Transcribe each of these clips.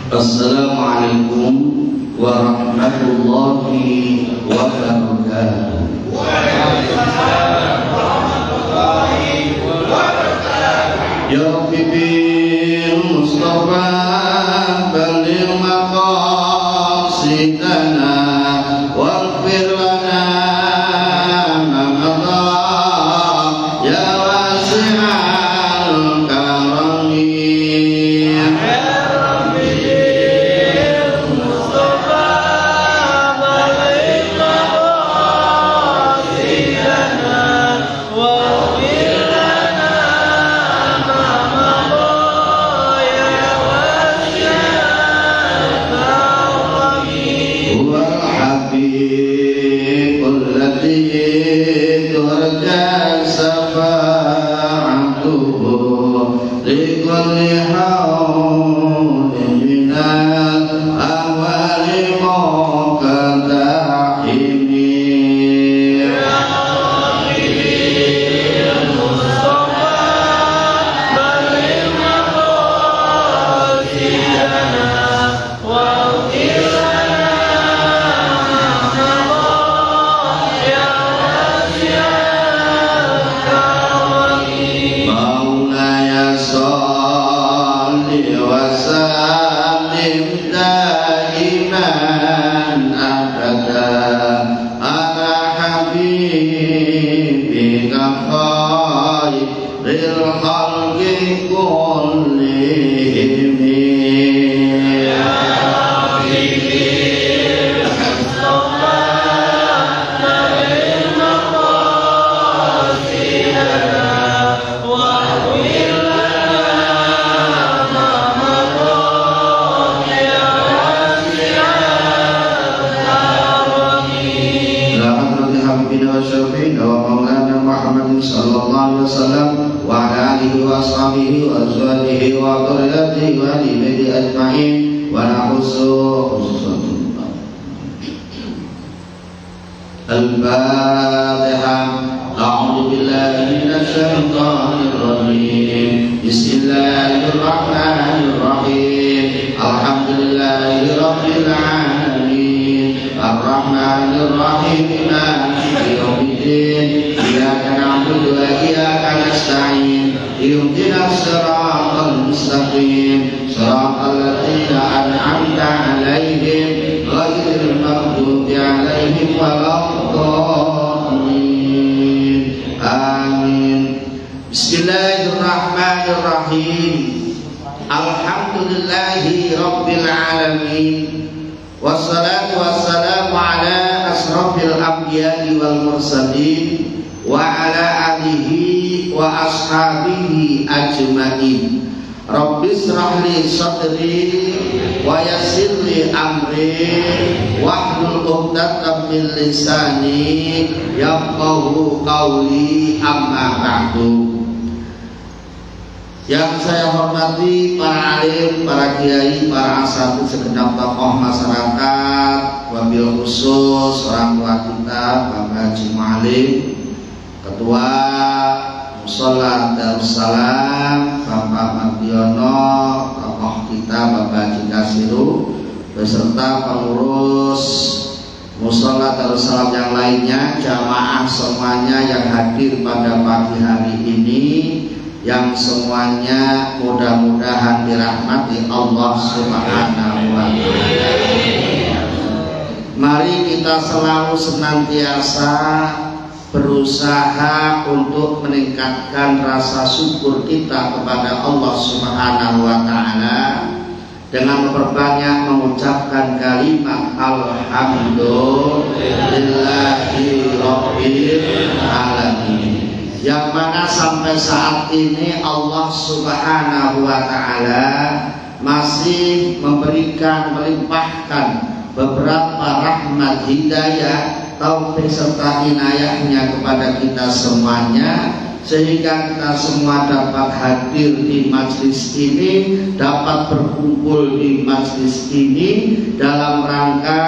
Assalamualaikum warahmatullahi wabarakatuh. Waalaikumsalam warahmatullahi wabarakatuh. Ya Rabbi bil Mustafa balligh maqasidana waghfir lana ma madha ya wasi'al karami. Al-Fatihah. A'udzu billahi minasy syaithanir rajim. Bismillahirrahmanirrahim. Alhamdulillahirabbil alamin. Arrahmanir rahim. Maliki yaumiddin. Iyyaka na'budu wa iyyaka nasta'in. Ihdinas siratal mustaqim. Siratal ladzina an'amta 'alaihim ghairil maghdubi 'alaihim waladdallin. Amin. Bismillahirrahmanirrahim. Alhamdulillahi rabbil alamin. Wassalatu wassalamu ala asrafil anbiya'i wal mursalin wa ala alihi wa ashabihi ajma'in. Rabbi shrah li sadri wa yassir li amri wahlul 'uqdatam min lisani yafqahu qawli, amma ba'du. Yang saya hormati para alim, para kiai, para asatidz, segenap tokoh masyarakat, wabil khusus orang tua kita Bapak Haji Mu'alim, Ketua Mushola Darussalam Bapak Mardiono, tokoh kita Bapak Haji Kasiru, beserta pengurus Mushola Darussalam yang lainnya, jamaah semuanya yang hadir pada pagi hari ini, yang semuanya mudah-mudahan dirahmati Allah Subhanahu wa Ta'ala. Mari kita selalu senantiasa berusaha untuk meningkatkan rasa syukur kita kepada Allah Subhanahu wa Ta'ala dengan memperbanyak mengucapkan kalimat alhamdulillahi rabbil alamin, yang mana sampai saat ini Allah Subhanahu wa Ta'ala masih memberikan, melimpahkan beberapa rahmat, hidayah, taufik serta inayahnya kepada kita semuanya, sehingga kita semua dapat hadir di majlis ini, dapat berkumpul di majlis ini dalam rangka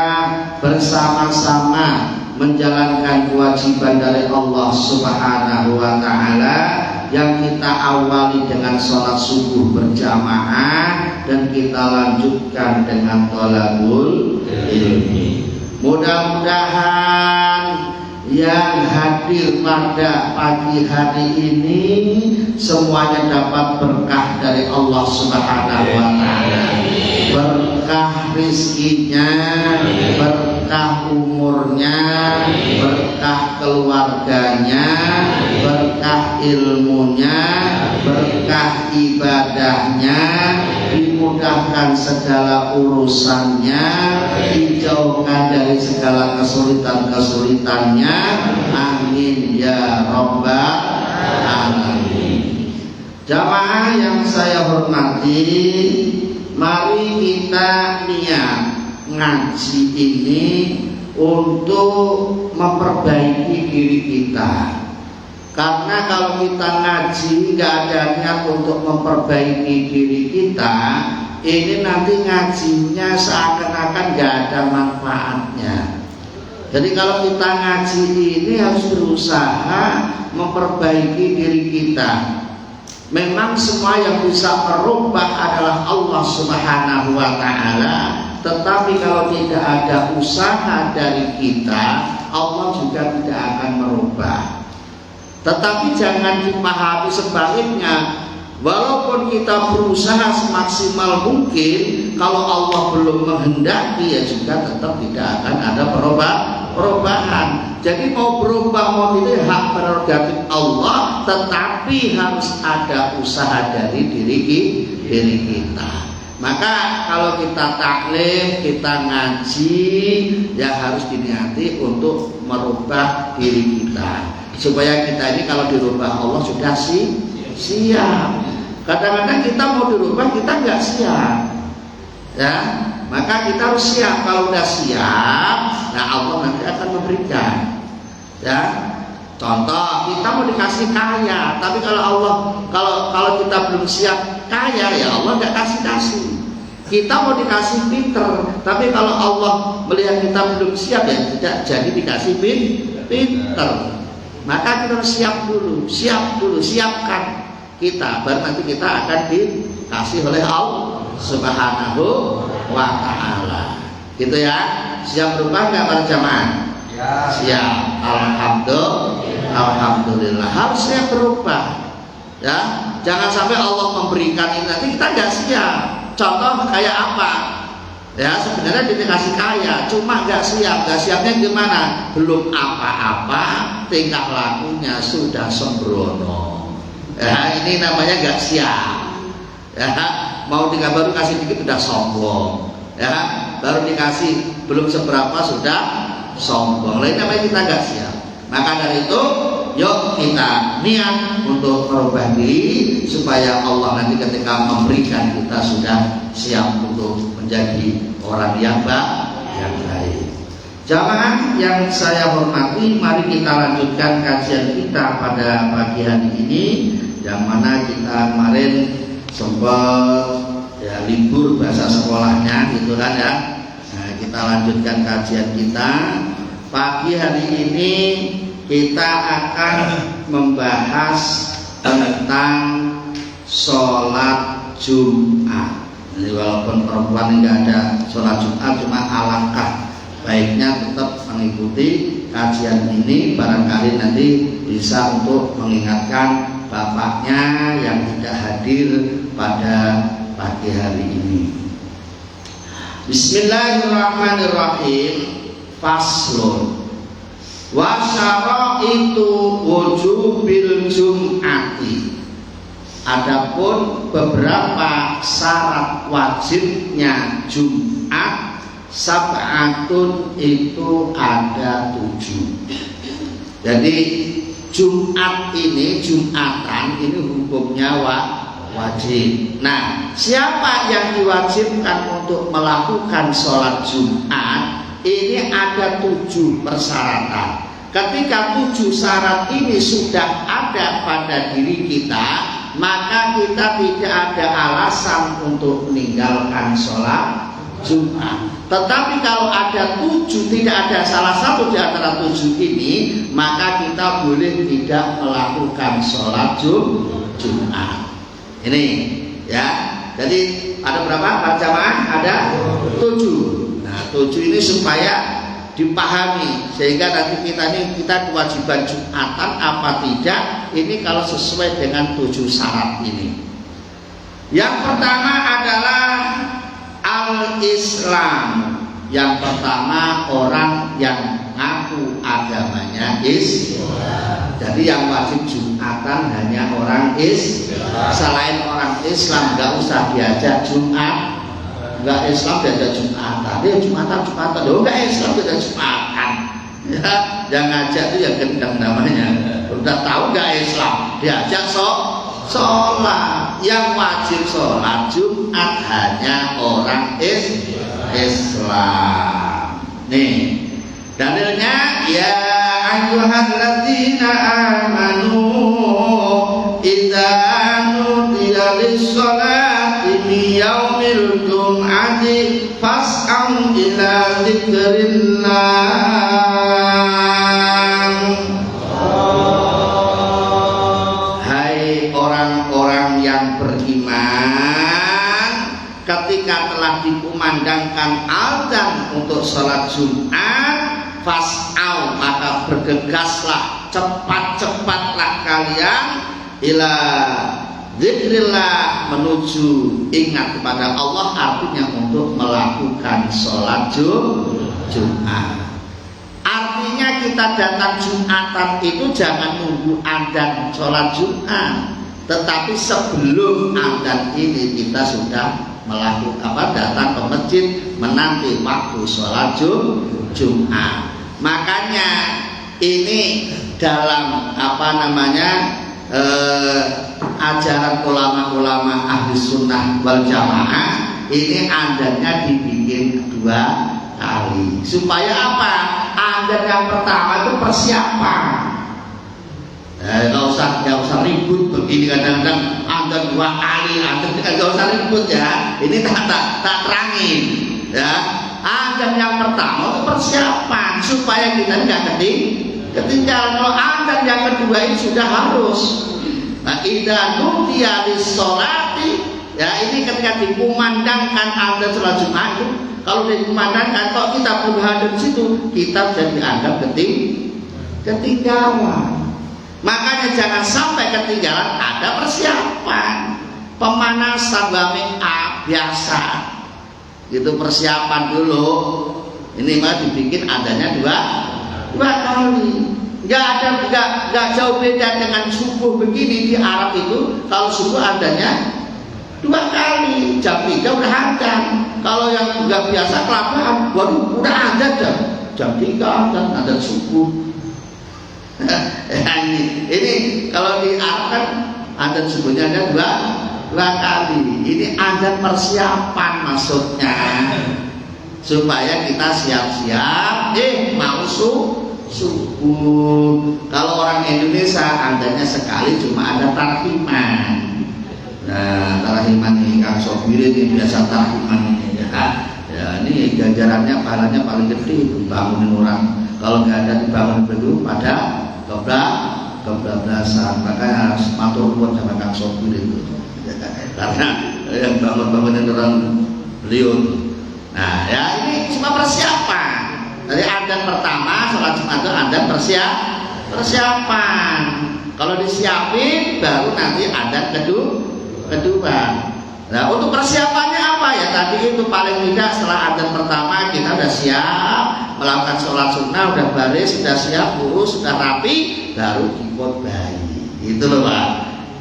bersama-sama menjalankan kewajiban dari Allah Subhanahu wa Ta'ala yang kita awali dengan sholat subuh berjamaah dan kita lanjutkan dengan thalabul ilmi. Mudah-mudahan yang hadir pada pagi hari ini semuanya dapat berkah dari Allah Subhanahu wa taala. Berkah rizkinya, berkah umurnya, berkah keluarganya, berkah ilmunya, berkah ibadahnya, dimudahkan segala urusannya, dijauhkan dari segala kesulitan-kesulitannya. Amin ya rabbal alamin. Jamaah yang saya hormati, mari kita niat ngaji ini untuk memperbaiki diri kita. Karena kalau kita ngaji nggak ada niat untuk memperbaiki diri kita, ini nanti ngajinya seakan-akan nggak ada manfaatnya. Jadi kalau kita ngaji ini harus berusaha memperbaiki diri kita. Memang semua yang bisa merubah adalah Allah Subhanahu wa taala, tetapi kalau tidak ada usaha dari kita, Allah juga tidak akan merubah. Tetapi jangan dipahami sebaliknya. Walaupun kita berusaha semaksimal mungkin, kalau Allah belum menghendaki ya juga tetap tidak akan ada perubahan. Jadi mau berubah mau tidak hak prerogatif Allah, tetapi harus ada usaha dari diri kita. Maka kalau kita taklim, kita ngaji, ya harus diniati untuk merubah diri kita. Supaya kita ini kalau dirubah Allah sudah siap. Kadang-kadang kita mau dirubah kita nggak siap, ya. Maka kita harus siap. Kalau udah siap, nah Allah nanti akan memberikan, ya. Contoh, kita mau dikasih kaya, tapi kalau kita belum siap kaya, ya Allah nggak kasih. Kita mau dikasih pinter, tapi kalau Allah melihat kita belum siap, ya tidak jadi dikasih pinter. Maka kita harus siapkan kita, baru nanti kita akan dikasih oleh Allah Subhanahu wa taala. Gitu ya. Siap berubah enggak para jamaah? Ya. Siap. Alhamdulillah. Harus siap berubah. Ya. Jangan sampai Allah memberikan ini nanti kita enggak siap. Contoh kayak apa? Ya, sebenarnya dikasih kaya, cuma nggak siap. Nggak siapnya gimana? Belum apa-apa, tingkah lakunya sudah sembrono. Ya, ini namanya nggak siap. Ya, mau baru kasih dikit sudah sombong. Ya, baru dikasih belum seberapa sudah sombong. Lain namanya kita nggak siap. Maka dari itu, yuk kita niat untuk merubah diri supaya Allah nanti ketika memberikan kita sudah siap untuk menjadi orang yang baik. Jamaah yang saya hormati, mari kita lanjutkan kajian kita pada pagi hari ini, yang mana kita kemarin sempat ya libur bahasa sekolahnya gitu kan ya. Nah, kita lanjutkan kajian kita. Pagi hari ini kita akan membahas tentang sholat Jumat. Jadi walaupun perempuan nggak ada sholat Jumat, cuma alangkah baiknya tetap mengikuti kajian ini, barangkali nanti bisa untuk mengingatkan bapaknya yang tidak hadir pada pagi hari ini. Bismillahirrahmanirrahim. Faslun wa syaraitu wujubil jum'ati. Adapun beberapa syarat wajibnya Jumat, sab'atun itu ada 7. Jadi Jumat ini, Jumatan ini hukumnya wajib. Nah, siapa yang diwajibkan untuk melakukan sholat Jumat? Ini ada 7 persyaratan. Ketika 7 syarat ini sudah ada pada diri kita, maka kita tidak ada alasan untuk meninggalkan sholat Jumat. Tetapi kalau ada 7, tidak ada salah satu di antara 7 ini, maka kita boleh tidak melakukan sholat Jumat. Ini ya. Jadi ada berapa jamaah? Ada 7. Nah 7 ini supaya dipahami, sehingga nanti kita kewajiban Jumatan apa tidak, ini kalau sesuai dengan 7 syarat ini. Yang pertama adalah al-Islam. Yang pertama orang yang ngaku agamanya Islam. Jadi yang wajib Jumatan hanya orang Islam. Selain orang Islam nggak usah diajak Jumat. Nggak Islam diajak Jumatan. Dia Jumatan. Loh nggak Islam diajak Jumatan. Ya, yang ngajak itu ya gendang namanya. Udah tahu nggak Islam diajak sholat. Yang wajib sholat Jumat hanya orang Islam. Nih dalilnya, ya ayyuhalladzina amanu idza nudiya lis-sholati min yaumil jum'ati fas'au ila dzikrillah. Hai orang-orang yang beriman, ketika telah dikumandangkan azan untuk sholat Jumat, fas'au, maka bergegaslah, cepat-cepatlah kalian ila dzikrillah, menuju ingat kepada Allah, artinya untuk melakukan sholat Jumat. Artinya kita datang Jumatan itu jangan nunggu adzan sholat Jumat, tetapi sebelum adzan ini kita sudah melakukan datang ke masjid menanti waktu sholat Jumat. Makanya ini dalam ajaran ulama-ulama ahli sunnah wal jamaah, ini adzannya dibikin 2 kali. Supaya apa? Adzan yang pertama itu persiapan. Nggak usah ribut begini, kadang-kadang adzan 2 kali, adzan nggak usah ribut ya. Ini tak terangin ya. Adzan yang pertama itu persiapan supaya kita nggak ketinggalan. Kalau adzan yang kedua ini sudah harus. Nah, idza nudiya lis-sholati, ya ini ketika dikumandangkan adzan sholat Jumat itu, kalau dikumandangkan kok kita belum hadir di situ, kita jadi dianggap ketinggalan. Makanya jangan sampai ketinggalan, ada persiapan, pemanasan biasa. Itu persiapan dulu. Ini mah dibikin adanya 2 kali. Nggak jauh beda dengan subuh begini di Arab itu. Kalau subuh adanya 2 kali, jam 3 udah adzan. Kalau yang nggak biasa kelaparan, waduh udah adzan jam 3 dan adzan subuh. ini kalau di Arab kan adzan subuhnya ada 2 kali. Ini adzan persiapan maksudnya, supaya kita siap-siap mau subuh. Kalau orang Indonesia adzannya sekali, cuma ada tarhiman. Nah, tarhiman ini Kang Sopir ini biasa tarhiman ini ya ini ganjarannya, pahalanya paling gede, bangunin orang. Kalau nggak ada dibangun dulu pada kebablasan, makanya harus matur nuwun sama Kang Sopir itu. Karena yang bangun-bangunin orang beliau. Nah, ya ini cuma persiapan. Jadi adzan pertama sholat Jumat itu adzan persiapan. Kalau disiapin baru nanti adzan kedua. Nah, untuk persiapannya apa ya? Tadi itu paling tidak setelah adzan pertama kita sudah siap melakukan sholat sunnah, sudah baris, sudah siap, lurus, sudah rapi, baru dikhotbahi. Itu loh Pak.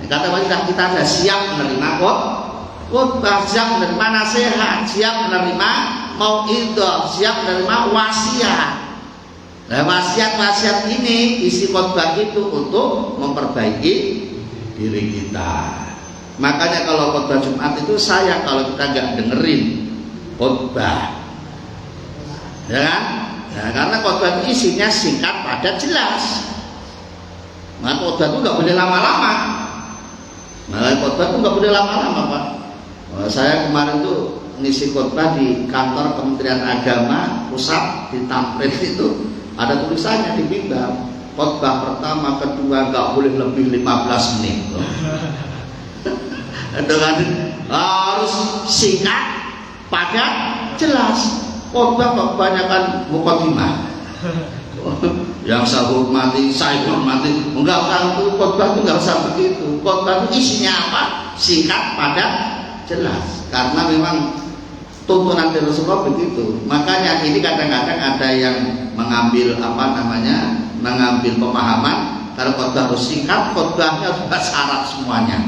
Kata Pak, kita sudah siap menerima khotbah, siap menerima nasihat, siap menerima mauidhah, siap menerima wasiat. Nah, wasiat ini isi khotbah itu untuk memperbaiki diri kita. Makanya kalau khotbah Jumat itu sayang kalau kita nggak dengerin khotbah, ya kan? Nah, karena khotbah itu isinya singkat, padat, jelas. Maka khotbah itu nggak boleh lama-lama. Pak. Saya kemarin tuh ngisi khotbah di kantor Kementerian Agama pusat di Tamrin itu, ada tulisannya di mimbar, khotbah pertama, kedua nggak boleh lebih 15 menit. dengan harus singkat, padat, jelas. Khotbah kebanyakan mukadimah. Yang saya hormati, enggak, kalau khotbah itu enggak usah begitu. Khotbah itu isinya apa? Singkat, padat, jelas. Karena memang tuntunan dari Rasulullah begitu. Makanya ini kadang-kadang ada yang mengambil mengambil pemahaman kalau khotbah harus singkat, khotbahnya harus syarat semuanya.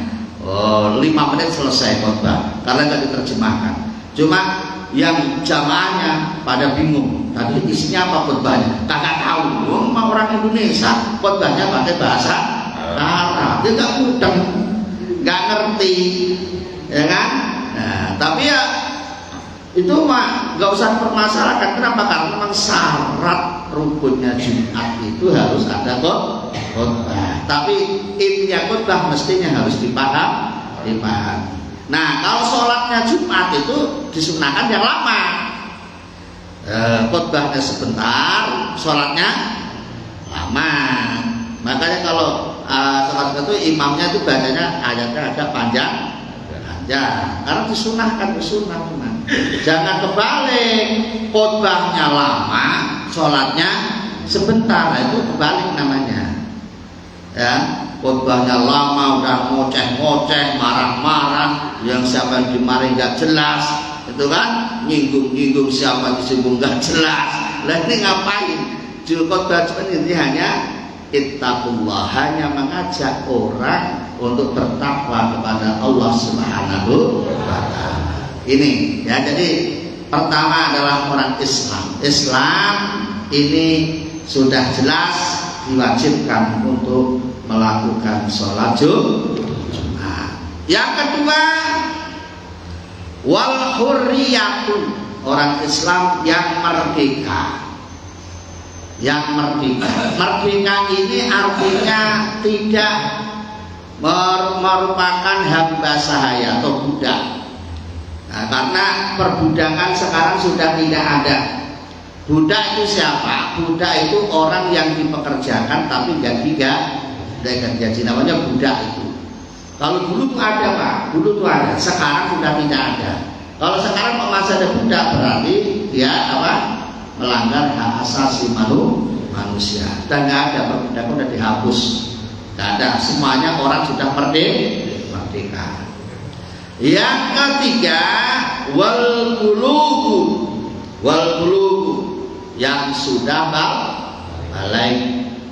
5 menit selesai khotbah karena nggak diterjemahkan. Cuma yang jamaahnya pada bingung, tadi isinya apa khotbahnya? Kagak tahu. Mau orang Indonesia khotbahnya pakai bahasa Arab, dia nggak mudeng, nggak ngerti, ya kan? Nah, tapi ya itu mah nggak usah permasalahkan. Kenapa? Karena memang syarat rukunnya Jumat itu harus ada khotbah. Tapi intinya khotbah mestinya harus dipahami. Nah, kalau sholatnya Jumat itu disunahkan yang lama. Khotbahnya sebentar, sholatnya lama. Makanya kalau sholat itu imamnya itu bacanya ayatnya agak panjang. Karena disunahkan. Jangan kebalik, khotbahnya lama, sholatnya sebentar, itu kebalik namanya. Ya, khotbahnya lama, udah ngoceh-ngoceh, marah-marah, yang siapa yang dimarahin nggak jelas, itu kan, nyinggung-nyinggung siapa disinggung nggak jelas. Lah ini ngapain? Jul khotbah ini hanya ittaqullah, hanya mengajak orang untuk bertakwa kepada Allah Subhanahu wa ta'ala. Ini ya, jadi pertama adalah orang Islam ini sudah jelas diwajibkan untuk melakukan sholat Jumat. Yang kedua, wal hurriyatu, orang Islam yang merdeka. Merdeka ini artinya tidak merupakan hamba sahaya atau budak. Nah, karena perbudakan sekarang sudah tidak ada. Budak itu siapa? Budak itu orang yang dipekerjakan tapi gaji namanya budak itu. Kalau dulu tuh ada Pak, dulu tuh ada. Sekarang sudah tidak ada. Kalau sekarang masih ada budak berarti dia melanggar hak asasi manusia. Dan nggak ada, perbudakan sudah dihapus. Nggak ada, semuanya orang sudah merdeka. Yang ketiga, wal bulugu yang sudah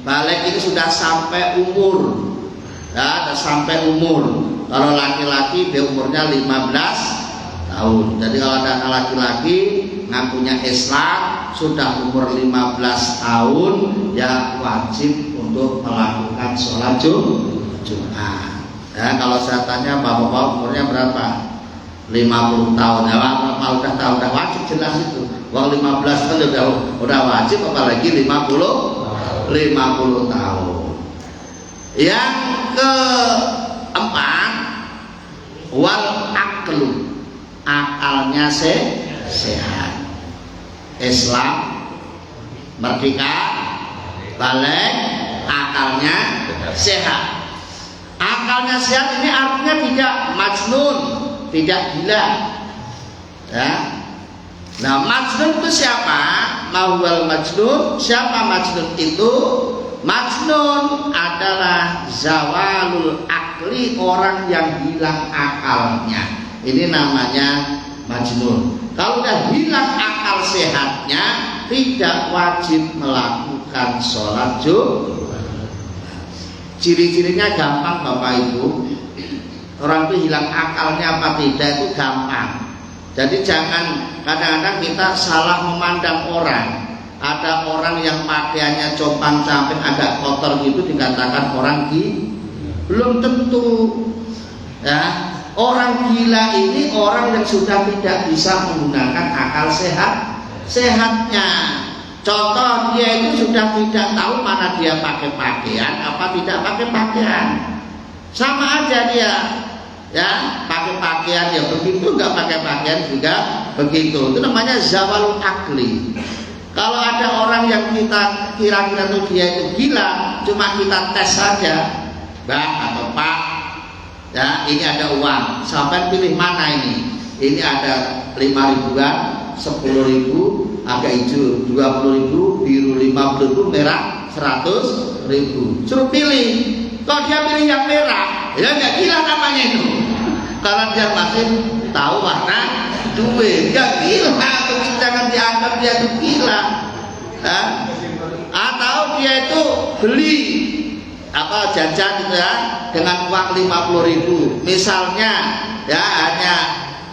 balik itu sudah sampai umur. Ya, sampai umur. Kalau laki-laki dia umurnya 15 tahun. Jadi kalau ada anak laki-laki ngakunya Islam sudah umur 15 tahun, ya wajib untuk melakukan sholat Jumat. Ya, kalau saya tanya bapak-bapak umurnya berapa? 50 tahun. Ya, udah wajib jelas itu. Wong 15 tahun udah wajib, apalagi 50 tahun. Yang keempat, wal aklu, akalnya sehat. Islam merdeka, balik, akalnya sehat. Akalnya sehat ini artinya tidak majnun, tidak gila. Ya. Nah, majnun itu siapa? Mahwal majnun. Siapa majnun itu? Majnun adalah zawalul akli, orang yang hilang akalnya. Ini namanya majnun. Kalau udah hilang akal sehatnya, tidak wajib melakukan sholat Jumat. Ciri-cirinya gampang Bapak Ibu. Orang itu hilang akalnya apa tidak itu gampang. Jadi jangan kadang-kadang kita salah memandang orang. Ada orang yang pakaiannya compang-camping agak kotor gitu dikatakan orang gila. Belum tentu. Ya, orang gila ini orang yang sudah tidak bisa menggunakan akal sehatnya. Contoh, dia itu sudah tidak tahu mana dia pakai pakaian apa tidak pakai pakaian. Sama aja dia, ya, pakai pakaian ya begitu, nggak pakai pakaian juga begitu. Itu namanya zawalul akli. Kalau ada orang yang kita kira-kira tuh dia itu gila, cuma kita tes saja, Mbak atau Pak, Ya, ini ada uang. Sampai pilih mana ini? Ini ada 5.000-an, 10.000, agak hijau 20.000, biru 50.000, merah 100.000. Suruh pilih. Kalau dia pilih yang merah, ya nggak gila namanya itu. Kalau dia masih tahu warna duit, ya gila. Jangan dianggap dia itu gila. Ya. Atau dia itu beli apa jajan gitu ya dengan uang 50.000 misalnya, ya hanya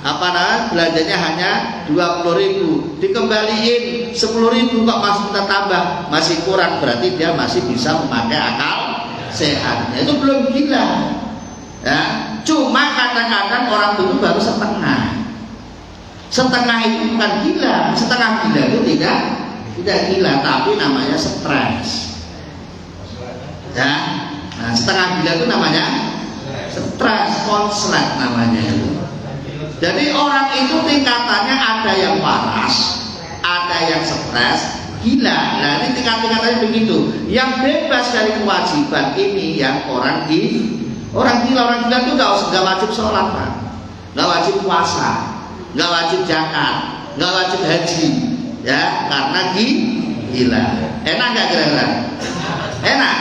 apa namanya belanjanya hanya 20.000, dikembaliin 10.000 kok masih minta tambah, masih kurang, berarti dia masih bisa memakai akal sehatnya, itu belum gila. Ya, cuma kadang-kadang orang itu baru setengah. Setengah itu bukan gila, setengah gila itu tidak gila, tapi namanya stres. Ya, nah, setengah gila itu namanya stres, konslet namanya itu. Jadi orang itu tingkatannya ada yang waras, ada yang stres, gila. Nah ini tingkat-tingkatannya begitu. Yang bebas dari kewajiban ini yang orang gila. Orang gila itu nggak wajib sholat, Pak, nggak wajib puasa, nggak wajib zakat, nggak wajib haji, ya karena gila. Enak nggak kira-kira? Enak.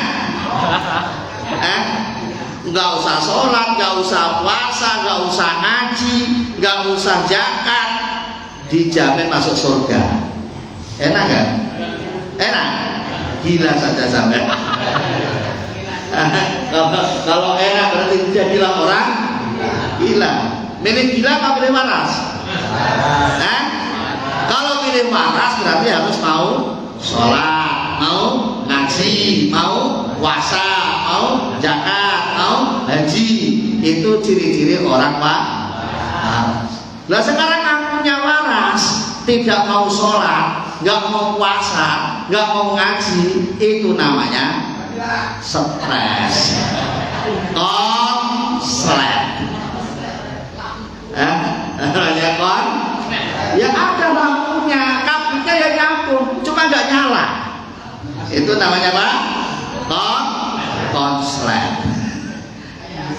Nggak usah sholat, nggak usah puasa, nggak usah ngaji, nggak usah zakat, dijamin masuk surga. Enak nggak? Enak. Gila saja sampai. Kalau enak berarti jadilah orang gila. Milih gila apa milih waras? Kalau milih waras berarti harus mau sholat, mau ngaji, mau puasa, mau zakat, mau haji. Itu ciri-ciri orang waras. Lah sekarang akunya waras, tidak mau sholat, nggak mau puasa, nggak mau ngaji, itu namanya stres, konslet. Ya ada lampunya, kabelnya ya nyambung, cuma nggak nyala. Itu namanya apa? Konslet.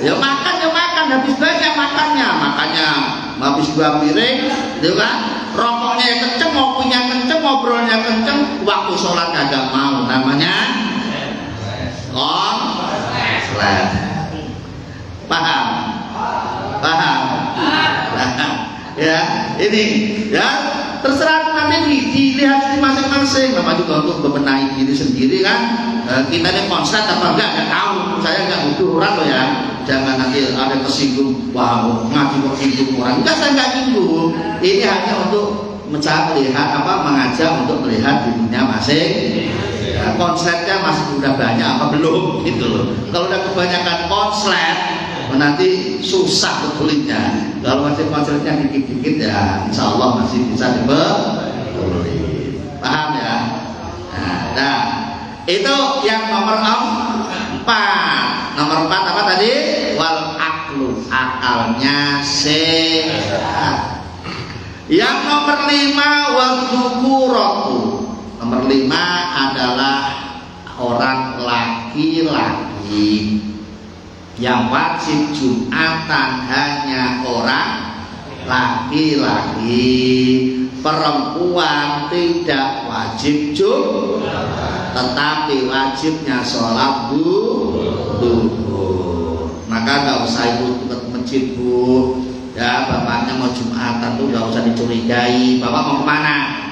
Ya makan, habis banyak makannya, habis 2 piring, gitu kan? Rokoknya yang kenceng, ngopinya kenceng, ngobrolnya kenceng, waktu sholat kagak mau, namanya konslet. Paham? Ya, ini ya terserah nanti dilihat di masing-masing. Nama juga untuk membenahi diri sendiri kan. Kita ini konslet apa enggak tahu. Saya enggak butuh orang loh ya. Jangan nanti ada kesinggung. Wow, ngaji kok singgung orang. Enggak, saya enggak singgung. Ini hanya untuk melihat mengajak untuk melihat dirinya masing. Ya, konsletnya masih udah banyak apa belum gitu loh. Kalau udah kebanyakan konslet nanti susah betulnya. Kalau masih konsletnya dikit-dikit ya insya Allah masih bisa dibetulin. Paham ya? Nah, itu yang nomor 4. Nomor 4 apa tadi? Wal aklu, akalnya sehat. Yang nomor 5 wal dzukuratu. Nomor 5 adalah orang laki-laki. Yang wajib Jumatan hanya orang laki-laki, perempuan tidak wajib Jumat, tetapi wajibnya sholat duhur. Maka nggak usah ikut ke masjid, Bu. Ya, bapaknya mau Jumatan tuh nggak usah dicurigai. Bapak mau kemana?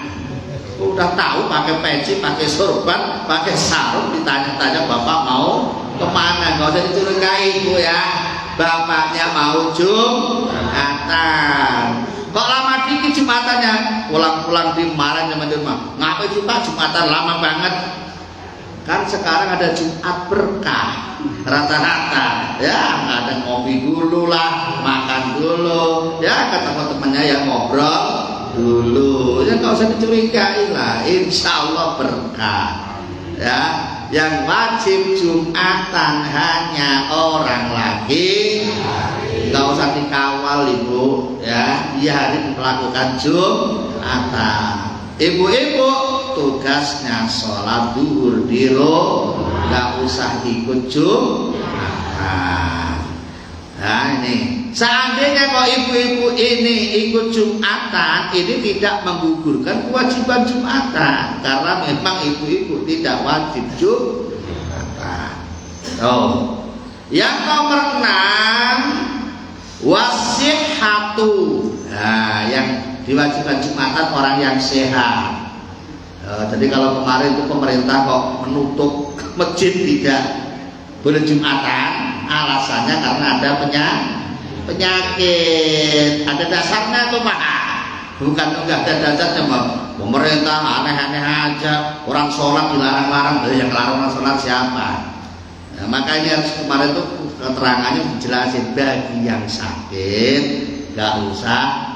Udah tahu pakai peci, pakai sorban, pakai sarung, ditanya-tanya bapak mau kemana? Gak usah dicurigai, Bu ya. Bapaknya mau Jumatan. Kok lama dikit Jumatannya? Pulang-pulang dimarahin sama di rumah. Ngapain sih Pak Jumatan lama banget? Kan sekarang ada Jumat berkah rata-rata. Ya, ada ngopi dulu lah, makan dulu. Ya, ketemu temannya yang ngobrol dulu. Ya nggak usah dicurigai lah. Insya Allah berkah. Ya. Yang wajib Jumatan hanya orang laki, nggak usah dikawal Ibu, ya. Dia hari melakukan Jumatan. Ibu-ibu tugasnya sholat duhur di rumah, nggak usah ikut Jumatan. Nah ini, seandainya kok ibu-ibu ini ikut Jumatan, ini tidak menggugurkan kewajiban Jumatan, karena memang ibu-ibu tidak wajib Jumatan. Oh, yang nomor 6 wasihhatu. Nah, yang diwajibkan Jumatan orang yang sehat. Jadi kalau kemarin itu pemerintah kok menutup masjid tidak boleh Jumatan, alasannya karena ada penyakit. Ada dasarnya tuh Pak. Bukan enggak ada dasarnya Pak. Pemerintah aneh-aneh aja. Orang sholat dilarang-larang. Yang larang orang sholat siapa? Nah, makanya harus kemarin tuh keterangannya dijelasin, bagi yang sakit nggak usah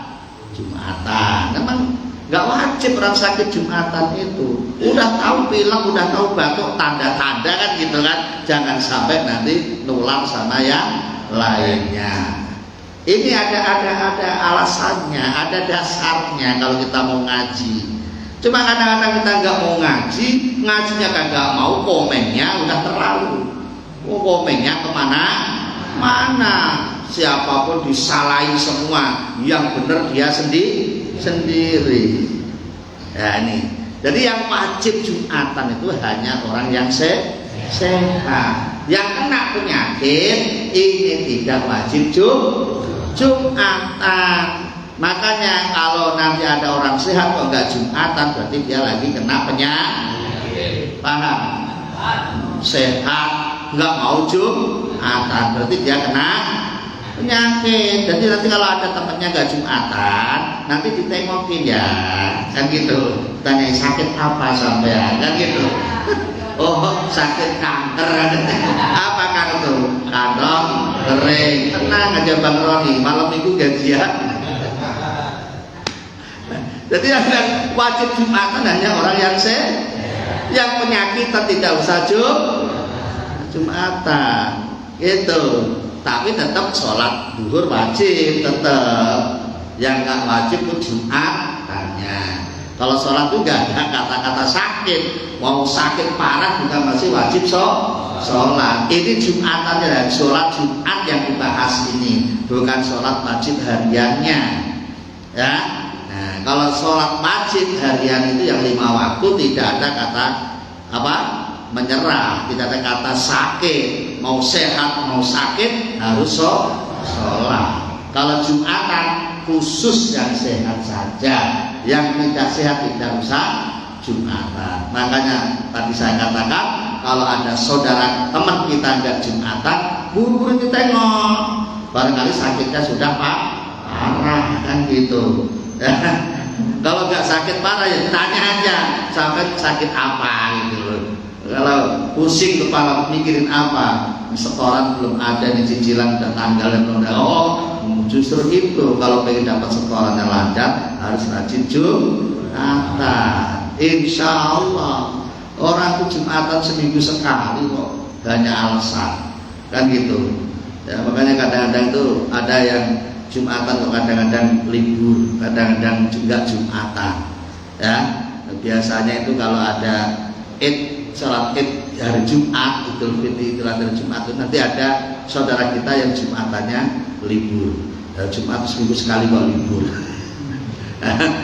Jumatan. Memang nggak wajib orang sakit Jumatan itu. Udah tahu pilek, udah tahu batuk, tanda-tanda kan gitu kan. Jangan sampai nanti nular sama yang lainnya. Ini ada alasannya, ada dasarnya kalau kita mau ngaji. Cuma kadang-kadang kita nggak mau ngaji, ngajinya kagak mau, komennya udah terlalu. Komennya kemana-mana, siapapun disalahi semua, yang benar dia sendiri. Ya ini. Jadi yang wajib Jumatan itu hanya orang yang sehat. Yang kena penyakit ini tidak wajib Jumatan. Makanya kalau nanti ada orang sehat kok enggak Jumatan, berarti dia lagi kena penyakit. Paham? Sehat enggak mau Jumatan, berarti dia kena penyakit. Jadi nanti kalau ada temannya nggak Jumatan, nanti ditengokin ya, kan gitu. Tanya sakit apa sampean, kan gitu. Oh sakit kanker, apa kanker tuh? Kantong kering. Tenang aja Bang Roni, malam minggu gajian. Jadi yang wajib Jumatan hanya orang yang sehat. Yang penyakitan tidak usah Jumatan, gitu. Tapi tetap sholat duhur wajib tetap. Yang nggak wajib itu Jumatannya. Kalau sholat itu nggak ada kata-kata sakit. Mau sakit parah juga masih wajib sholat. Ini Jumatannya dan sholat Jumat yang dibahas ini, bukan sholat wajib hariannya. Ya. Nah, kalau sholat wajib harian itu yang 5 waktu tidak ada kata apa? Menyerah, tidak ada kata sakit. Mau sehat mau sakit harus sholat. Kalau Jumatan khusus yang sehat saja, yang tidak sehat tidak usah Jumatan. Makanya tadi saya katakan, kalau ada saudara teman kita nggak Jumatan, buru-buru ditengok. Barangkali sakitnya sudah parah, kan gitu. Kalau nggak sakit parah ya tanya aja, sakit apa gitu. Kalau pusing kepala mikirin apa, setoran belum ada, nih cicilan dan tanggalnya belum ada. Oh, justru itu kalau pengen dapat setorannya lancar harus rajin Jumatan. Insya Allah orang itu Jumatan seminggu sekali kok, hanya alasan, kan gitu. Ya, makanya kadang-kadang itu ada yang Jumatan kok kadang-kadang libur, kadang-kadang juga Jumatan. Ya, biasanya itu kalau ada sholat Id hari Jumat, Idul Fitri, Idul Adha Jumat itu nanti ada saudara kita yang Jumatannya libur. Jumat seminggu sekali kok libur.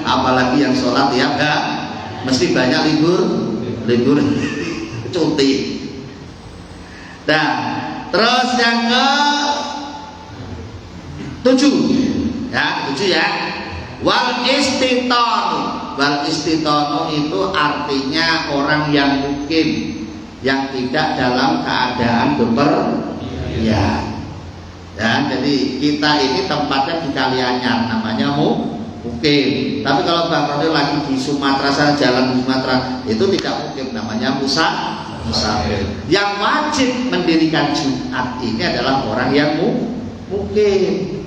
Apalagi yang sholat ya enggak, mesti banyak libur cuti. Nah, terus yang ke 7 ya, wal istitonu itu artinya orang yang mukim, yang tidak dalam keadaan bepergian. Ya, jadi kita ini tempatnya di Kalianyar, namanya mukim. Tapi kalau Bang Roni lagi di Sumatera sana, jalan di Sumatera, itu tidak mukim, namanya musafir. Yang wajib mendirikan Jumat ini adalah orang yang mukim.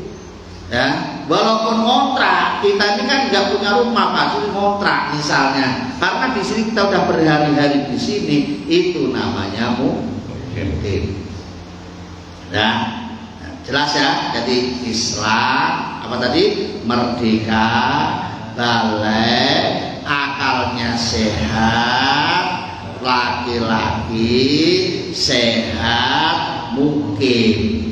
Ya, walaupun kontrak, kita ini kan nggak punya rumah Pak, jadi kontrak misalnya. Karena di sini kita udah berhari-hari di sini, itu namanya mukim. Ya, jelas ya. Jadi Islam apa tadi? Merdeka, balik, akalnya sehat, laki-laki sehat, mukim.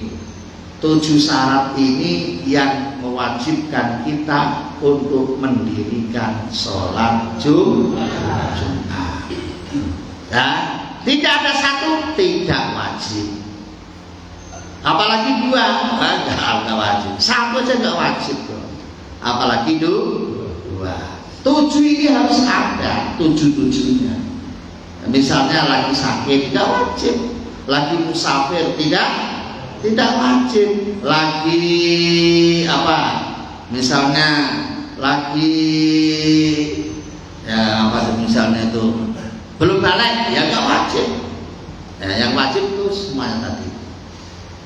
7 syarat ini yang mewajibkan kita untuk mendirikan sholat Jumat. Ya, tidak ada satu tidak wajib. Apalagi 2 enggak wajib. 1 aja enggak wajib kok. Apalagi 2. 7 ini harus ada 7-7-nya. Misalnya lagi sakit tidak wajib, lagi musafir tidak wajib, lagi apa? Misalnya lagi ya apa misalnya itu belum balik ya nggak wajib. Ya, yang wajib itu semuanya tadi.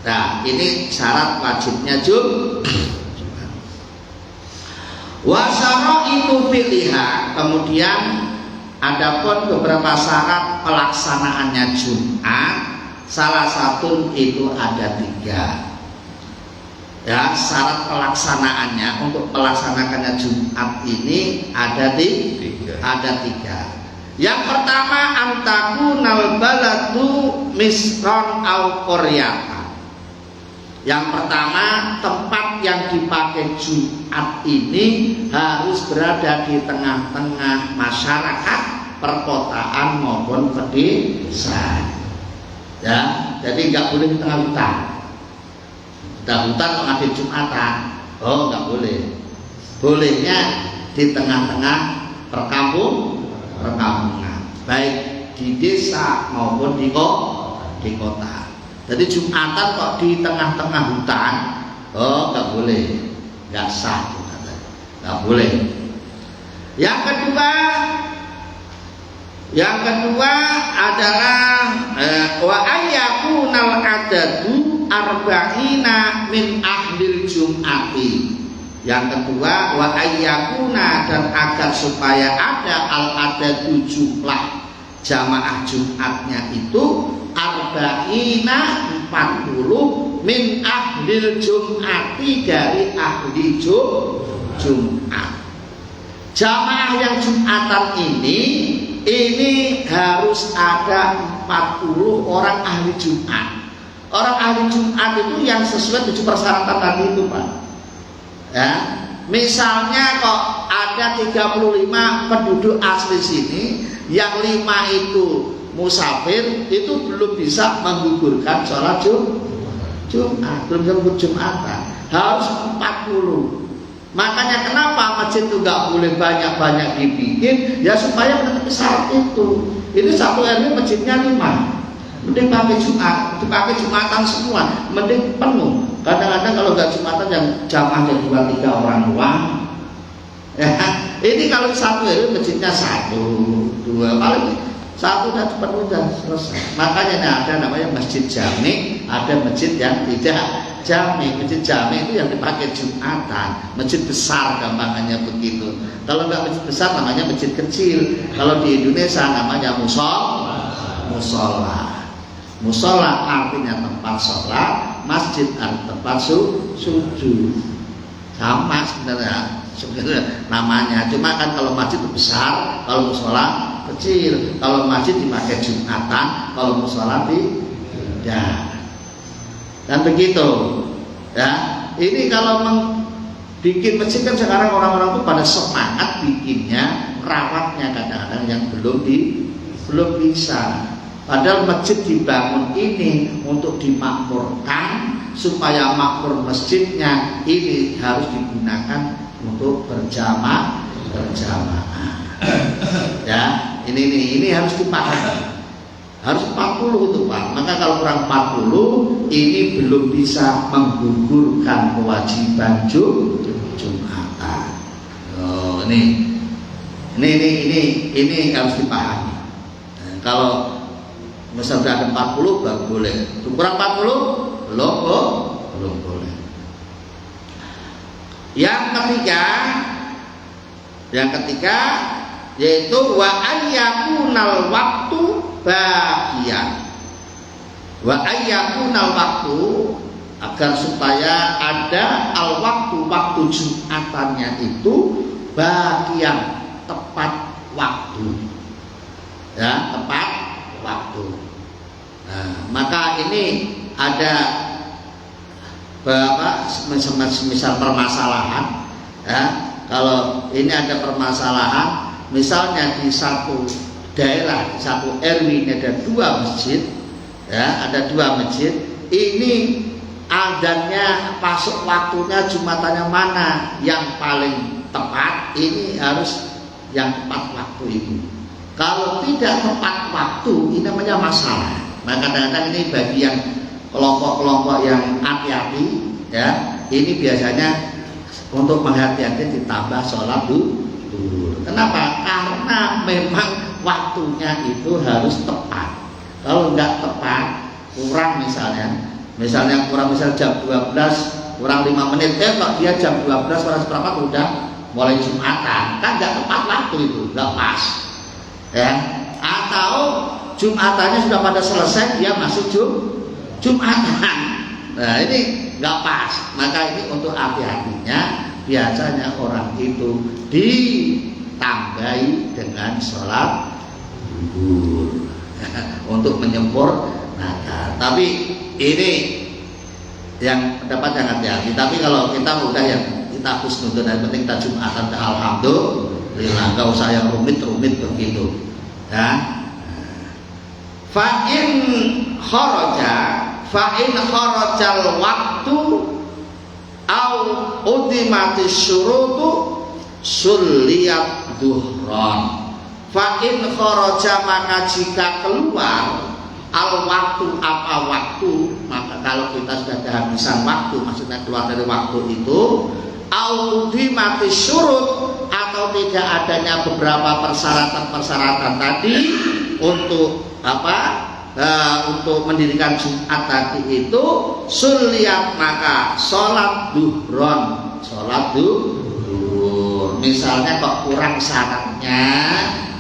Nah ini syarat wajibnya Jumat. Wasaro itu pilihan. Kemudian adapun beberapa syarat pelaksanaannya Jumat, salah satu itu ada 3. Ya, syarat pelaksanaannya untuk pelaksanakannya Jumat ini ada 3. Yang pertama antakunal baladu misron au qaryatan. Yang pertama, tempat yang dipakai Jumat ini harus berada di tengah-tengah masyarakat perkotaan maupun pedesaan. Ya, jadi nggak boleh di tengah hutan. Hutan kok ada Jumatan, oh nggak boleh. Bolehnya di tengah-tengah perkampungan, baik di desa maupun di kota. Jadi Jumatan kok di tengah-tengah hutan, oh nggak boleh, nggak sah Jumatan, nggak boleh. Yang kedua adalah wa ayyakunal adadu arba'ina min ahlil jum'ati. Yang kedua wa ayyakuna, dan agar supaya ada al adadu jumlah jamaah Jumatnya itu arba'ina 40 min ahlil jum'ati, dari ahli Jumat. Jamaah yang Jumatan ini harus ada 40 orang ahli Jumat. Orang ahli Jumat itu yang sesuai 7 persyaratan tadi itu, Pak. Ya, misalnya kok ada 35 penduduk asli sini, yang 5 itu musafir, itu belum bisa menggugurkan sholat Jumat, belum bisa menggugurkan Jumatan. Harus 40. Makanya kenapa masjid itu nggak boleh banyak-banyak dibikin, ya supaya memenuhi syarat itu. Ini satu RW masjidnya 5, mending pakai Jumat, dipakai Jumatan semua, mending penuh. Kadang-kadang kalau nggak Jumatan yang jamaahnya 2-3 orang doang. Ya, ini kalau satu RW masjidnya 1, 2, paling 1 dan penuh dan selesai. Makanya ada namanya masjid jami, ada masjid yang tidak jami. Masjid jami itu yang dipakai Jumatan, masjid besar gampangannya begitu. Kalau nggak masjid besar namanya masjid kecil. Kalau di Indonesia namanya musola. Musola artinya tempat sholat, masjid artinya tempat sujud. Sama sebenarnya namanya. Cuma kan kalau masjid itu besar, kalau musola kecil. Kalau masjid dipakai Jumatan, kalau musola tidak. Dan begitu, ya. Ini kalau bikin masjid kan sekarang orang-orang itu pada semangat bikinnya, rawatnya kadang-kadang yang belum bisa. Padahal masjid dibangun ini untuk dimakmurkan, supaya makmur masjidnya ini harus digunakan untuk berjamaah. Ya, ini harus dipahami. Harus 40 itu, Pak. Maka kalau kurang 40 ini belum bisa menggugurkan kewajiban Jumatan. Oh, ini harus dipahami. Nah, kalau misalnya ada 40 baru boleh. Kurang 40 belum boleh. Yang ketiga yaitu wa ayyakunal waktu bagian. Wa ayyakunal waktu, agar supaya ada al waktu Jumatannya itu bagian, tepat waktu. Ya, tepat waktu. Nah, maka ini ada Bapak misal permasalahan, ya, kalau ini ada permasalahan, misalnya di satu daerah, di satu RW ini ada 2 masjid, ya, ada 2 masjid, ini adanya masuk waktunya Jumatannya mana yang paling tepat, ini harus yang tepat waktu itu. Kalau tidak tepat waktu, ini namanya masalah. Nah, kadang-kadang ini bagi yang kelompok-kelompok yang hati-hati, ya, ini biasanya untuk menghati-hati ditambah sholat duhur. Kenapa? Karena memang waktunya itu harus tepat. Kalau nggak tepat, kurang misalnya kurang, misal jam 12 kurang 5 menit, kok dia jam 12 kurang seperempat udah mulai Jumatan, kan nggak tepat waktu itu, nggak pas, ya. Atau Jumatannya sudah pada selesai, dia masuk Jumatan. Nah, ini nggak pas. Maka ini untuk hati-hatinya, biasanya orang itu ditambahi dengan sholat duhur untuk menyempurnakan. Tapi ini yang pendapat yang hati-hati. Tapi kalau kita udah yang kita husnudon, yang penting kita Jumatan, alhamdulillah, nggak usah yang rumit-rumit begitu, ya. Fa'in kharajal waktu au udimati syurutu sulliyat duhron. Fa'in kharaja, maka jika keluar al waktu, apa waktu, maka kalau kita sudah kehabisan waktu, maksudnya keluar dari waktu itu, au udimati syurut, atau tidak adanya beberapa persyaratan tadi untuk untuk mendirikan Jumat tadi itu, sulliyat, maka sholat duhron, sholat duhur. Misalnya kok kurang syaratnya,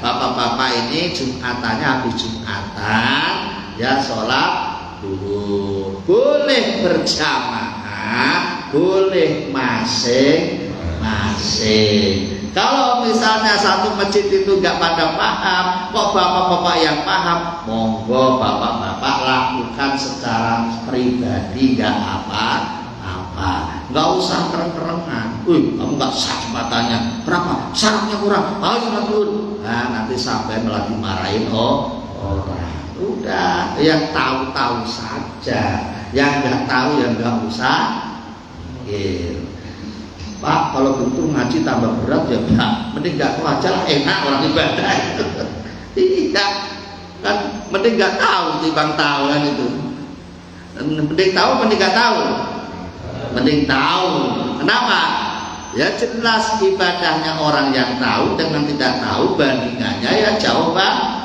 bapak-bapak ini Jumatannya habis Jumatan, ya sholat duhur. Boleh berjamaah, boleh masing-masing. Kalau misalnya satu masjid itu nggak pada paham, kok bapak-bapak yang paham, monggo bapak-bapak lakukan secara pribadi, nggak apa-apa, nggak usah keren-kerenan. Kamu nggak sah Jumatannya, kenapa? Syaratnya kurang, sholat duhur. Nah, nanti sampai malah dimarahin orang. Udah, yang tahu-tahu saja, yang nggak tahu yang nggak usah. Pak, kalau begitu ngaji tambah berat ya Pak, mending nggak tahu aja lah, enak orang ibadah. Iya, kan mending nggak tahu timbang tahu kan itu. Mending tahu, mending nggak tahu. Mending tahu. Kenapa? Ya jelas ibadahnya orang yang tahu dengan tidak tahu bandingannya ya jauh banget.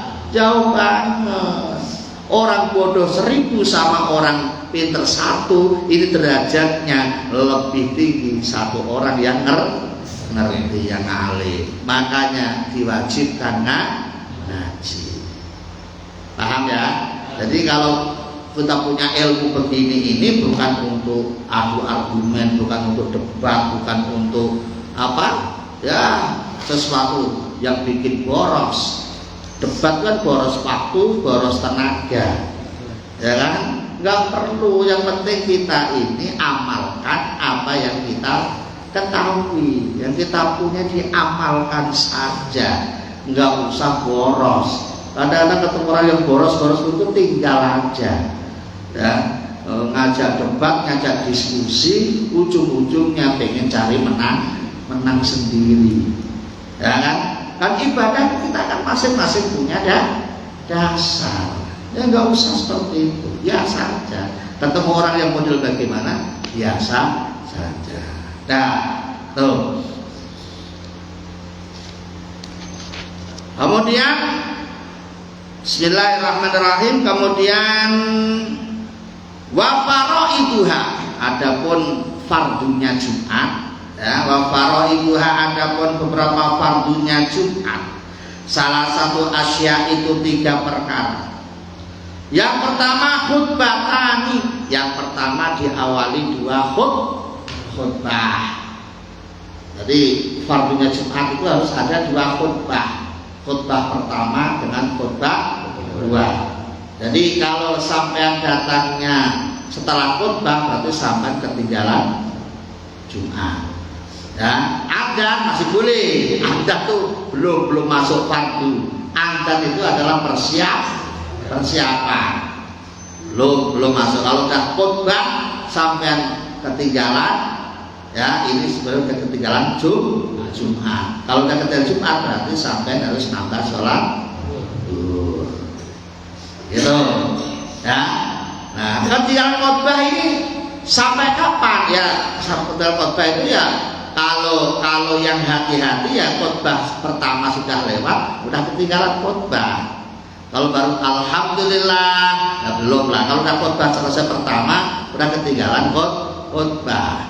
Orang bodoh 1000 sama orang pinter 1, ini derajatnya lebih tinggi satu orang yang ngerti, yang alim. Makanya diwajibkan ngaji. Paham ya? Jadi kalau kita punya ilmu begini, ini bukan untuk adu argumen, bukan untuk debat, bukan untuk apa ya, sesuatu yang bikin boros. Debat kan boros waktu, boros tenaga, ya kan? Nggak perlu. Yang penting kita ini amalkan apa yang kita ketahui, yang kita punya, diamalkan saja, nggak usah boros. Kadang-kadang ketemu orang yang boros itu tinggal aja, ya. Ngajak debat, ngajak diskusi, ujung-ujungnya pengen cari menang sendiri, ya kan? Kan ibadah kita kan masing-masing punya dasar. Ya nggak usah seperti itu, biasa saja. Ketemu orang yang model bagaimana, biasa saja. Nah, tuh. Kemudian Bismillahirrahmanirrahim. Kemudian wa faraiduha, adapun fardunya Jumat. Ya, wa faraiduha, adapun beberapa fardunya Jumat. Salah satu asya itu 3 perkara. Yang pertama khutbatani, yang pertama diawali 2 khutbah. Jadi fardunya Jumat itu harus ada 2 khutbah. Khutbah pertama dengan khutbah kedua. Jadi kalau sampai datangnya setelah khutbah berarti sampai ketinggalan Jumat. Ya, adzan masih boleh. Adzan tuh belum masuk fardu. Adzan itu adalah persiapan. Belum masuk. Kalau udah khutbah sampai ketinggalan, ya ini sebenarnya ketinggalan Jumat. Kalau udah ketinggalan Jumat berarti sampai harus nambah sholat duhur. Gitu. Ya. Nah, ketinggalan khutbah ini sampai kapan ya? Sampai khutbah itu ya kalau yang hati-hati ya khutbah pertama sudah lewat, udah ketinggalan khutbah. Kalau baru alhamdulillah ya belum lah. Kalau udah khutbah selesai pertama udah ketinggalan khutbah.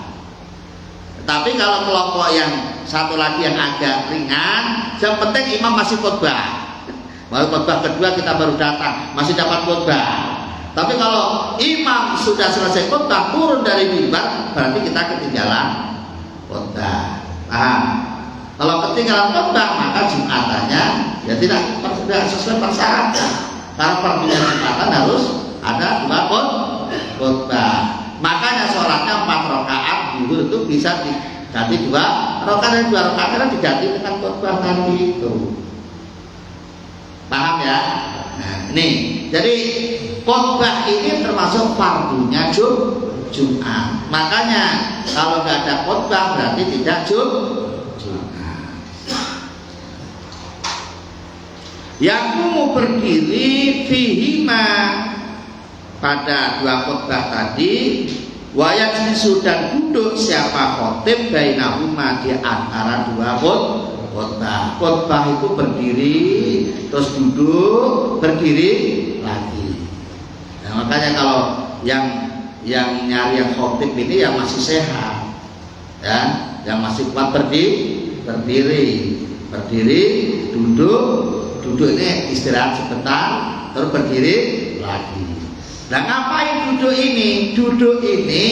Tapi kalau kelompok yang satu lagi yang agak ringan, yang penting imam masih khutbah. Baru khutbah kedua kita baru datang, masih dapat khutbah. Tapi kalau imam sudah selesai khutbah turun dari mimbar, berarti kita ketinggalan khutbah. Paham? Kalau ketinggalan khutbah maka Jumatannya ya tidak sesuai persyaratan. Karena fardunya Jumatan harus ada 2 khutbah. Makanya sholatnya 4 rakaat zuhur itu bisa diganti 2 rakaat, dan 2 rakaat kan diganti dengan khutbah tadi itu. Paham ya? Nah, ini jadi khutbah ini termasuk fardunya Jumat. Makanya kalau nggak ada khutbah berarti tidak Jumat. Yang mau berdiri fihima pada 2 khutbah tadi, wayat dan duduk siapa khotib bainahuma di antara 2 khutbah. Khutbah itu berdiri terus duduk, berdiri lagi. Nah, makanya kalau yang nyari yang khotib ini yang masih sehat, ya, yang masih kuat berdiri, duduk ini istirahat sebentar, terus berdiri lagi. Nah, ngapain duduk ini? Duduk ini,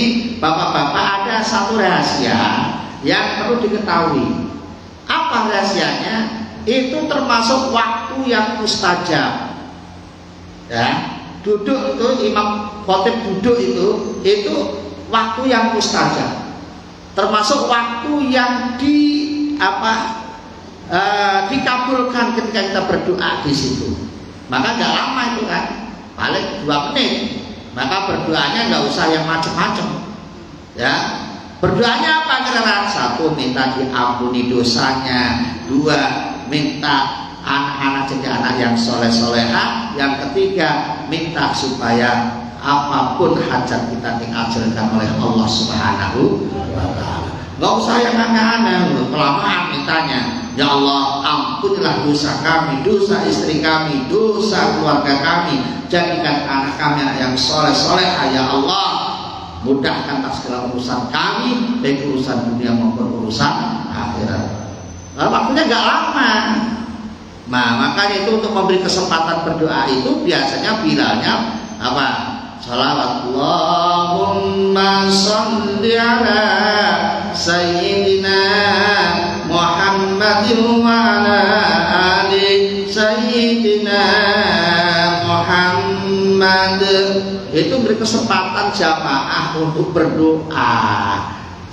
bapak-bapak, ada satu rahasia yang perlu diketahui. Apa rahasianya? Itu termasuk waktu yang mustajab. Ya, duduk itu imam khotib duduk itu waktu yang mustajab. Termasuk waktu yang dikabulkan ketika kita berdoa di situ. Maka nggak lama itu kan, paling 2 menit. Maka berdoanya nggak usah yang macam-macam. Ya, berdoanya apa kira-kira? 1, minta diampuni dosanya. 2, minta anak-anak jadi anak yang soleh-soleha. Yang ketiga, minta supaya apapun hajat kita diajarkan oleh Allah Subhanahu wa ta'ala. Nggak usah yang aneh-aneh, kelamaan mintanya. Ya Allah, ampunilah dosa kami, dosa istri kami, dosa keluarga kami, jadikan anak kami anak yang soleh-soleha. Ya Allah, mudahkan segala urusan kami, baik urusan dunia maupun urusan akhirat. Nah, waktunya nggak lama. Nah, makanya itu untuk memberi kesempatan berdoa itu biasanya bilalnya apa? Salawat Allahumma sholli ala sayyidina Muhammadin wa ala ali sayyidina Muhammad. Itu beri kesempatan jamaah untuk berdoa.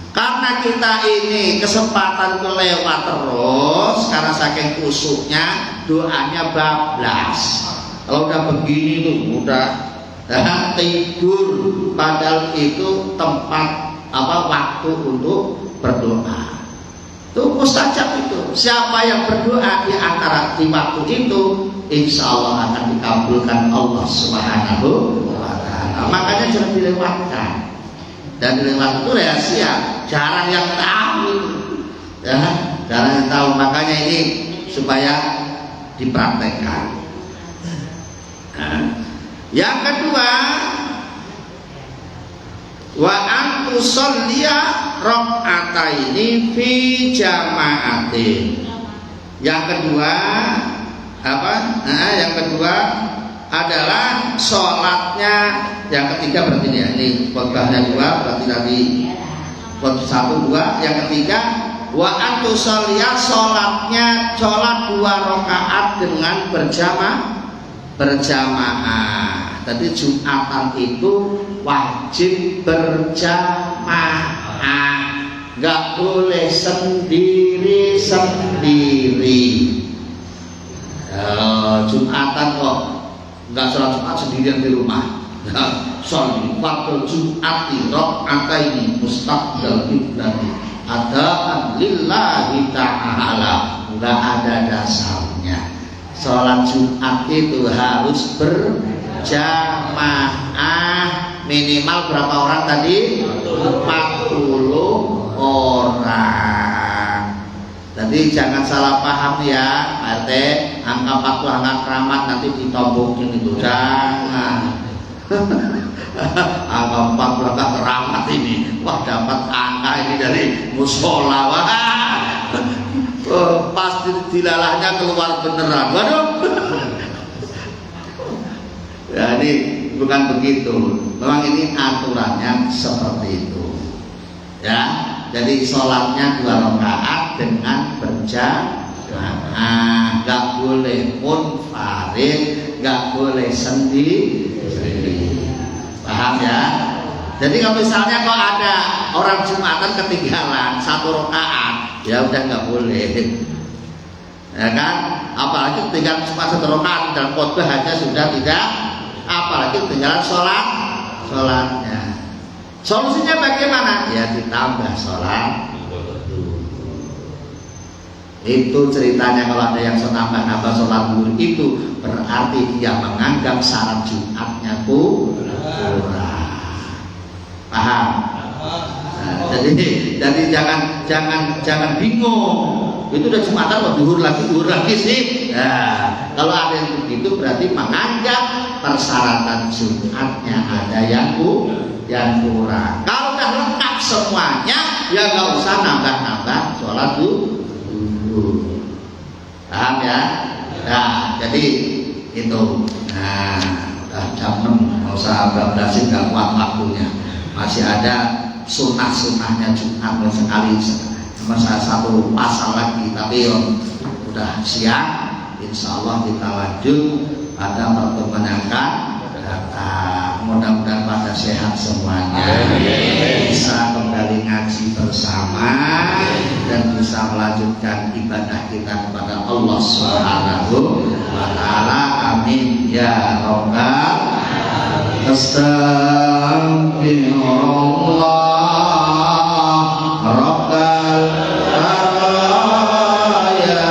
Karena kita ini kesempatan kelewat terus karena saking kusuknya doanya bablas. Kalau udah begini tuh udah tidur, padahal itu tempat waktu untuk berdoa. Itu mustajab itu. Siapa yang berdoa di antara di waktu itu, insya Allah akan dikabulkan Allah Subhanahu wa ta'ala. Makanya jangan dilewatkan. Dan dilewat itu rahasia, jarang yang tahu, ya, jarang yang tahu. Makanya ini supaya dipraktekkan. Nah, yang kedua, wa antusolliya rakaataini fi jama'atin. Yang kedua apa? Nah, yang kedua adalah sholatnya. Yang ketiga berarti ini khotbahnya 2, berarti tadi khotbah 1, 2. Yang ketiga wa antusolliya, sholat 2 rakaat dengan berjamaah. Jadi Jumatan itu wajib berjamaah, nggak boleh sendiri-sendiri. Jumatan kok nggak sholat Jumat sendirian di rumah. Sholli fardhu Jum'ati raka'ataini mustaqbal qiblati adaan lillahi ta'ala. Nggak ada dasarnya. Sholat Jumat itu harus berjamaah, minimal berapa orang tadi? 40 orang. Jadi jangan salah paham ya, Pak RT. Angka 40 angka keramat nanti ditombokin itu, jangan. Angka 40 angka keramat ini, wah dapat angka ini dari musola, wah pasti dilalahnya keluar beneran, waduh. Ya ini bukan begitu, memang ini aturannya seperti itu ya. Jadi sholatnya 2 rakaat dengan berjamaah, nggak boleh munfarid, nggak boleh sendiri. Paham ya? Jadi kalau misalnya kok ada orang Jumatan ketinggalan 1 rakaat, ya udah nggak boleh, ya kan? Apalagi ketinggalan cuma 1 rakaat dalam khotbah aja sudah tidak, apalagi ketinggalan sholatnya. Solusinya bagaimana? Ya ditambah sholat. Itu ceritanya kalau ada yang nambah sholat duhur itu berarti dia menganggap syarat Jumatnya kurang. Paham? Nah, jadi jangan bingung. Itu udah Jumatan kok duhur lagi sih. Nah, kalau ada yang begitu berarti menganggap persyaratan Jumatnya ada yang kurang. Kalau udah lengkap semuanya, ya nggak usah nambah sholat dulu. Paham ya? Nah, jadi itu. Nah, udah jam 6, nggak usah bablasin, nggak kuat waktunya. Masih ada sunnah-sunnahnya Jumat sekali. Cuma satu pasal lagi, tapi udah siang. Insya Allah kita lanjut pada pertemuan yang akan datang. Mudah-mudahan pada sehat semuanya, bisa kembali ngaji bersama dan bisa melanjutkan ibadah kita kepada Allah Subhanahu wa Ta'ala. Amin ya rabbal alamin. Astagfirullah rabbal baraya,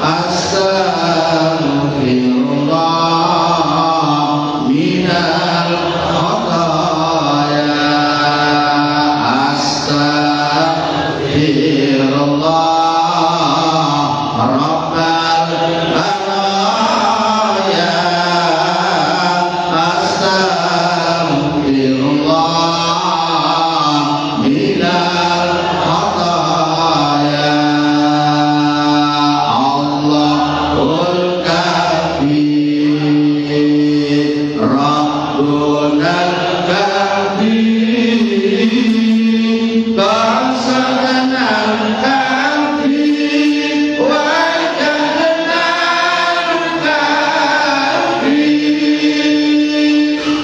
astagfirullah minal khataya, astagfirullah rabbal baraya, astagfirullah minal khataya. Allahul kabir, Rabbunal kabir, Qasadnal kabir, Wajadnal kabir,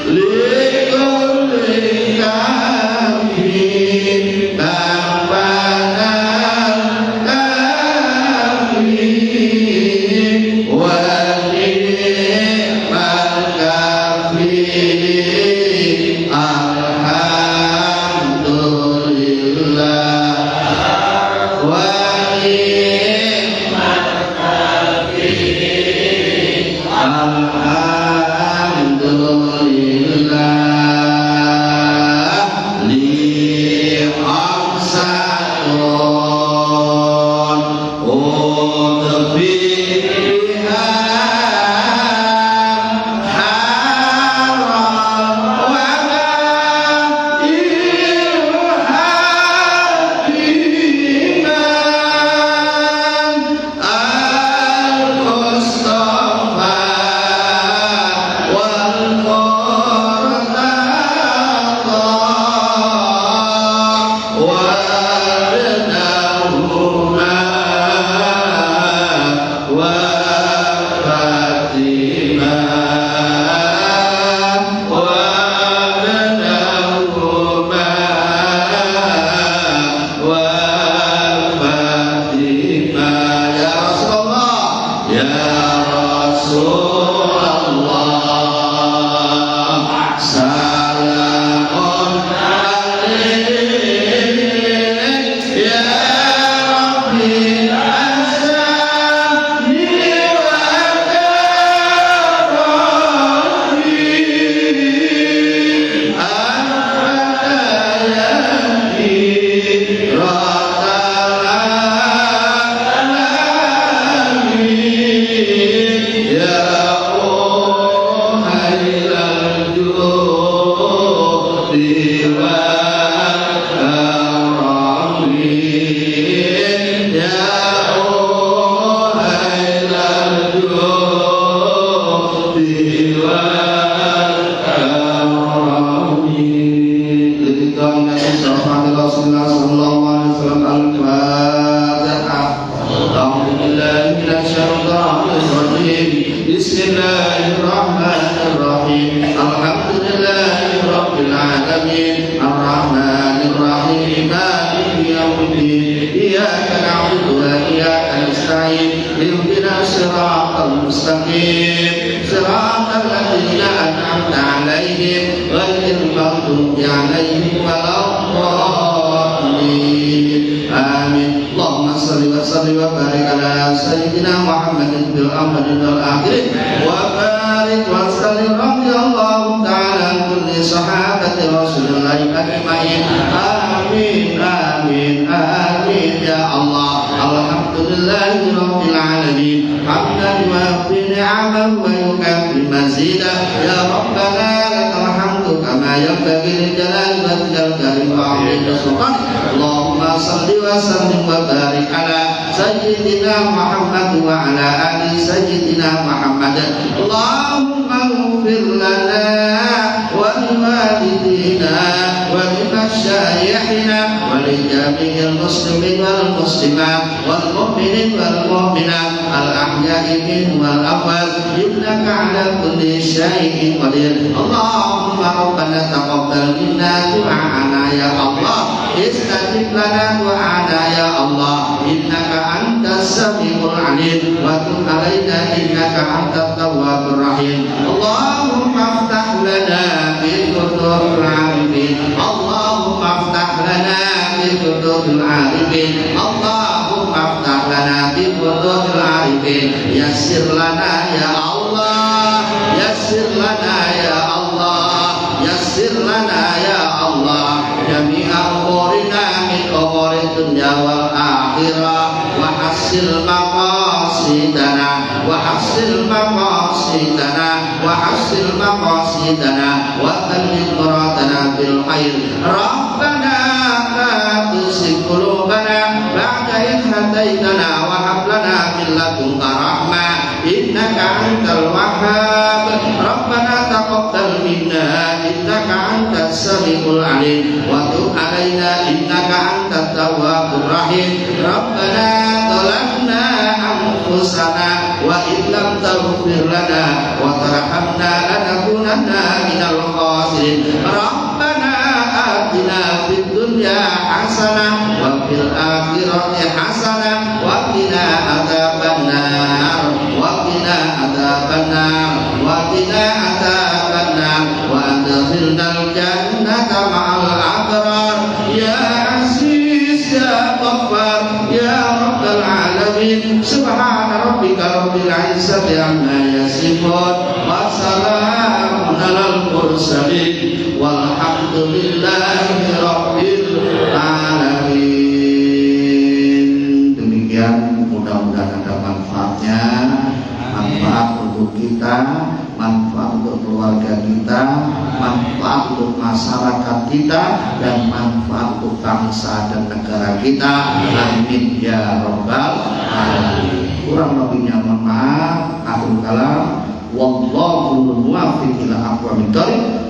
Likulli kabir, Babbanal kabir, Wani'mal kabir, alhamdulillah, Wani'mal kabir, alhamdulillah, li ahsanun udfiha haram wa ghairha biman al-Mustafa wal Murtada warnahuma wa Fatimah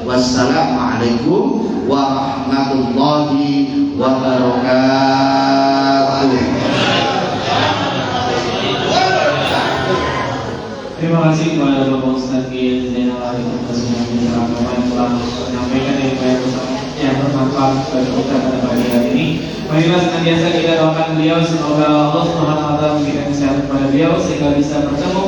Wassalamualaikum warahmatullahi wabarakatuh. Terima kasih kepada Bapak Ustaz Kiai Zainal Arifin atas penyampaian yang telah menyampaikan yang bermanfaat bagi kita pada pagi hari ini. Marilah senantiasa kita doakan beliau semoga Allah Subhanahu wa taala memberikan kesehatan kepada beliau sehingga bisa bertemu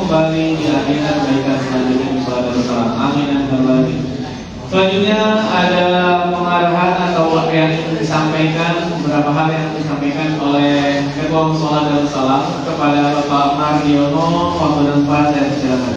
Selanjutnya ada pengarahan atau yang disampaikan, beberapa hal yang disampaikan oleh Ketua Mushola Darussalam kepada Bapak Mardiono, Waktu dan Pak, saya persilakan.